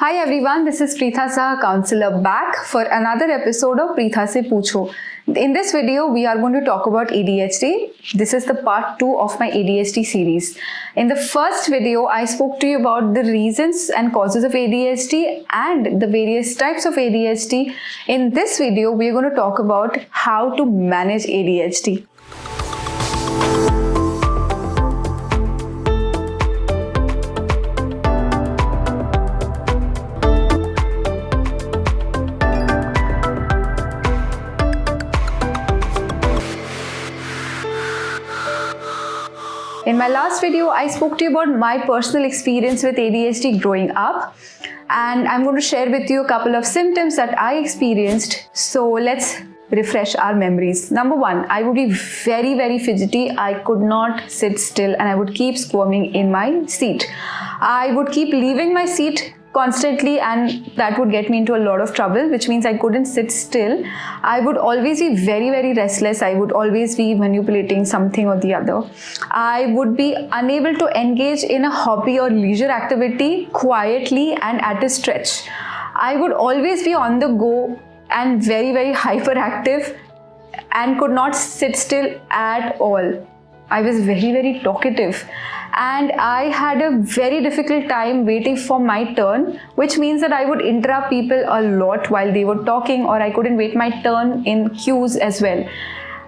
Hi everyone, this is Pritha Se, counselor, back for another episode of Pritha Se Puchho. In this video, we are going to talk about ADHD. This is the part 2 of my ADHD series. In the first video, I spoke to you about the reasons and causes of ADHD and the various types of ADHD. In this video, we are going to talk about how to manage ADHD. In my last video, I spoke to you about my personal experience with ADHD growing up, and I'm going to share with you a couple of symptoms that I experienced. So let's refresh our memories. Number one, I would be very fidgety. I could not sit still and I would keep squirming in my seat. I would keep leaving my seat constantly, and that would get me into a lot of trouble, which means I couldn't sit still. I would always be very restless. I would always be manipulating something or the other. I would be unable to engage in a hobby or leisure activity quietly and at a stretch. I would always be on the go and very hyperactive and could not sit still at all. I was very talkative, and I had a very difficult time waiting for my turn, which means that I would interrupt people a lot while they were talking, or I couldn't wait my turn in queues as well.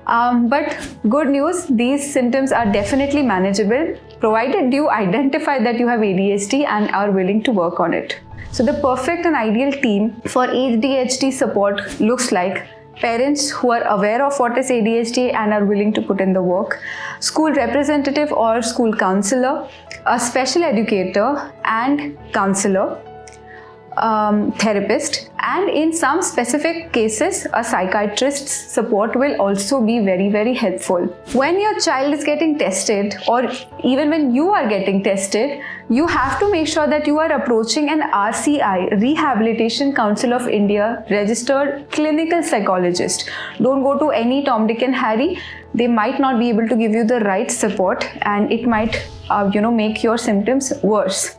But good news, these symptoms are definitely manageable, provided you identify that you have ADHD and are willing to work on it. So the perfect and ideal team for ADHD support looks like parents who are aware of what is ADHD and are willing to put in the work, school representative or school counselor, a special educator and counselor, therapist, and in some specific cases, a psychiatrist's support will also be very helpful. When your child is getting tested, or even when you are getting tested, you have to make sure that you are approaching an RCI, Rehabilitation Council of India, registered clinical psychologist. Don't go to any Tom, Dick and Harry. They might not be able to give you the right support, and it might make your symptoms worse.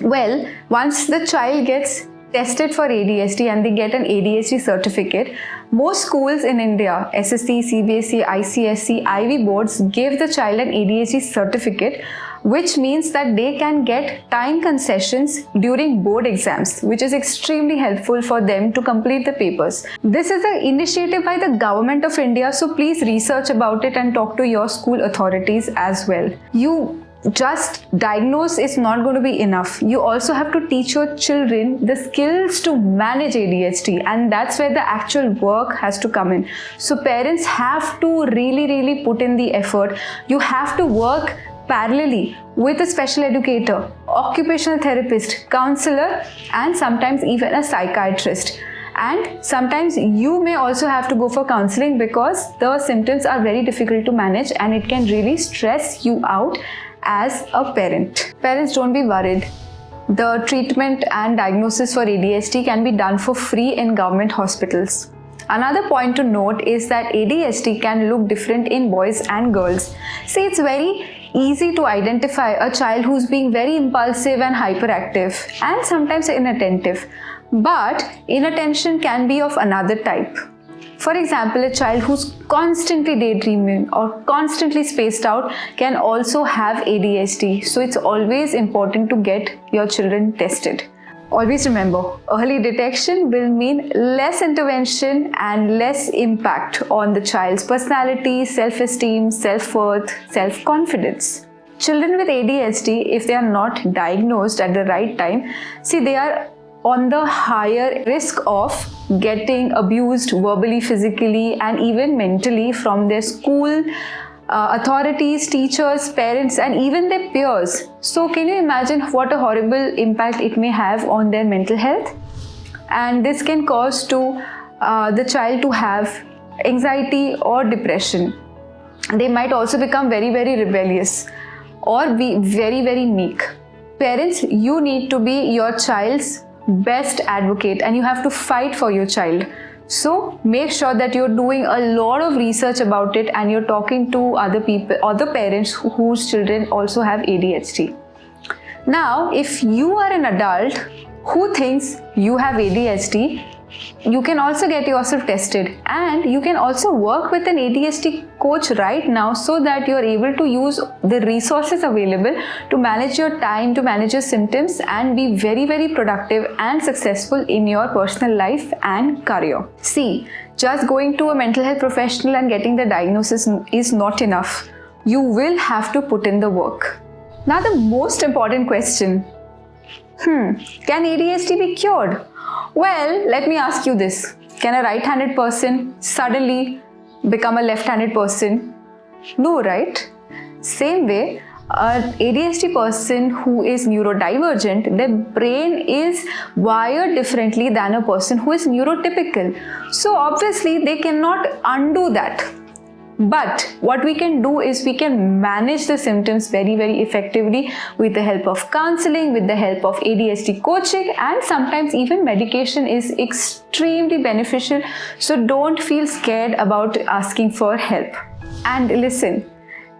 Well, once the child gets tested for ADHD and they get an ADHD certificate, most schools in India, SSC, CBSE, ICSE, Ivy boards give the child an ADHD certificate, which means that they can get time concessions during board exams, which is extremely helpful for them to complete the papers. This is an initiative by the Government of India, so please research about it and talk to your school authorities as well. You just diagnose is not going to be enough. You also have to teach your children the skills to manage ADHD, and that's where the actual work has to come in. So parents have to really put in the effort. You have to work parallelly with a special educator, occupational therapist, counselor, and sometimes even a psychiatrist. And sometimes you may also have to go for counseling because the symptoms are very difficult to manage and it can really stress you out as a parent. Parents, don't be worried. The treatment and diagnosis for ADHD can be done for free in government hospitals. Another point to note is that ADHD can look different in boys and girls. See, it's very easy to identify a child who's being very impulsive and hyperactive and sometimes inattentive. But inattention can be of another type. For example, a child who's constantly daydreaming or constantly spaced out can also have ADHD. So it's always important to get your children tested. Always remember, early detection will mean less intervention and less impact on the child's personality, self-esteem, self-worth, self-confidence. Children with ADHD, if they are not diagnosed at the right time, see, they are on the higher risk of getting abused verbally, physically, and even mentally from their school authorities, teachers, parents, and even their peers. So can you imagine what a horrible impact it may have on their mental health? And this can cause to the child to have anxiety or depression. They might also become very rebellious or be very meek. Parents, you need to be your child's best advocate and you have to fight for your child. So make sure that you're doing a lot of research about it and you're talking to other people, other parents whose children also have ADHD. Now, if you are an adult who thinks you have ADHD, you can also get yourself tested, and you can also work with an ADHD coach right now so that you are able to use the resources available to manage your time, to manage your symptoms, and be very, very productive and successful in your personal life and career. See, just going to a mental health professional and getting the diagnosis is not enough. You will have to put in the work. Now, the most important question. Can ADHD be cured? Well, let me ask you this. Can a right-handed person suddenly become a left-handed person? No, right? Same way, an ADHD person who is neurodivergent, their brain is wired differently than a person who is neurotypical. So obviously, they cannot undo that. But what we can do is we can manage the symptoms very, very effectively with the help of counseling, with the help of ADHD coaching, and sometimes even medication is extremely beneficial. So don't feel scared about asking for help. And listen,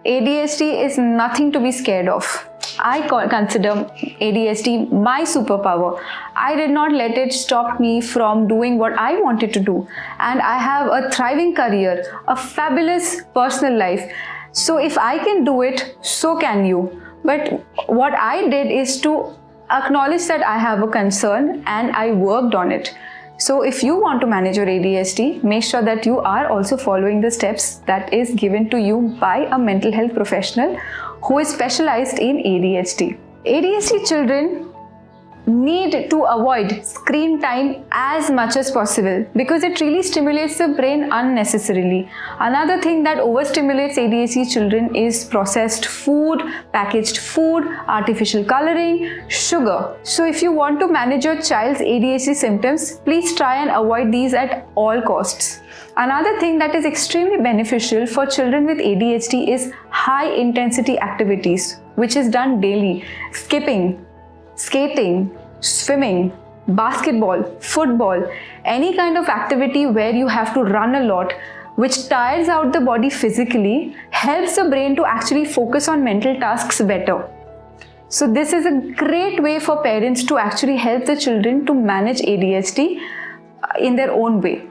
ADHD is nothing to be scared of. I consider ADHD my superpower. I did not let it stop me from doing what I wanted to do. And I have a thriving career, a fabulous personal life. So if I can do it, so can you. But what I did is to acknowledge that I have a concern and I worked on it. So if you want to manage your ADHD, make sure that you are also following the steps that is given to you by a mental health professional who is specialized in ADHD. ADHD children need to avoid screen time as much as possible because it really stimulates the brain unnecessarily. Another thing that overstimulates ADHD children is processed food, packaged food, artificial coloring, sugar. So if you want to manage your child's ADHD symptoms, please try and avoid these at all costs. Another thing that is extremely beneficial for children with ADHD is high intensity activities, which is done daily. Skipping, skating, swimming, basketball, football, any kind of activity where you have to run a lot, which tires out the body physically, helps the brain to actually focus on mental tasks better. So this is a great way for parents to actually help the children to manage ADHD in their own way.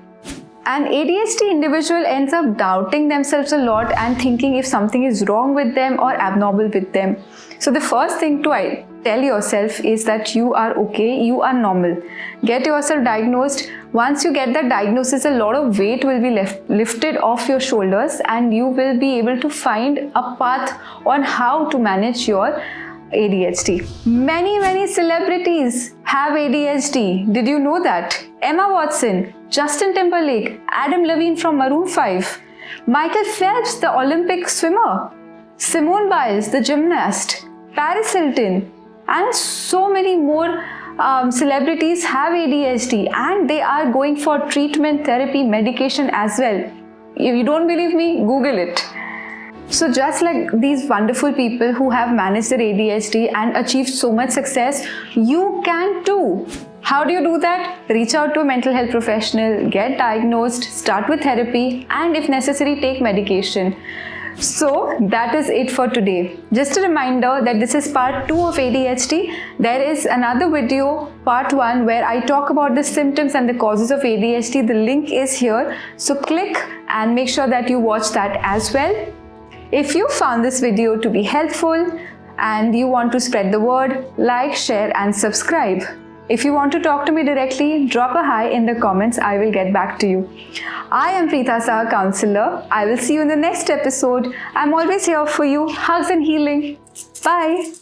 An ADHD individual ends up doubting themselves a lot and thinking if something is wrong with them or abnormal with them. So the first thing to tell yourself is that you are okay, you are normal. Get yourself diagnosed. Once you get that diagnosis, a lot of weight will be lifted off your shoulders and you will be able to find a path on how to manage your ADHD. Many celebrities have ADHD. Did you know that? Emma Watson, Justin Timberlake, Adam Levine from Maroon 5, Michael Phelps, the Olympic swimmer, Simone Biles, the gymnast, Paris Hilton, and so many more celebrities have ADHD and they are going for treatment, therapy, medication as well. If you don't believe me, Google it. So just like these wonderful people who have managed their ADHD and achieved so much success, you can too. How do you do that? Reach out to a mental health professional, get diagnosed, start with therapy, and if necessary, take medication. So that is it for today. Just a reminder that this is part 2 of ADHD. There is another video, part 1, where I talk about the symptoms and the causes of ADHD. The link is here. So click and make sure that you watch that as well. If you found this video to be helpful and you want to spread the word, like, share and subscribe. If you want to talk to me directly, drop a hi in the comments. I will get back to you. I am Pritha Se, counselor. I will see you in the next episode. I'm always here for you. Hugs and healing. Bye.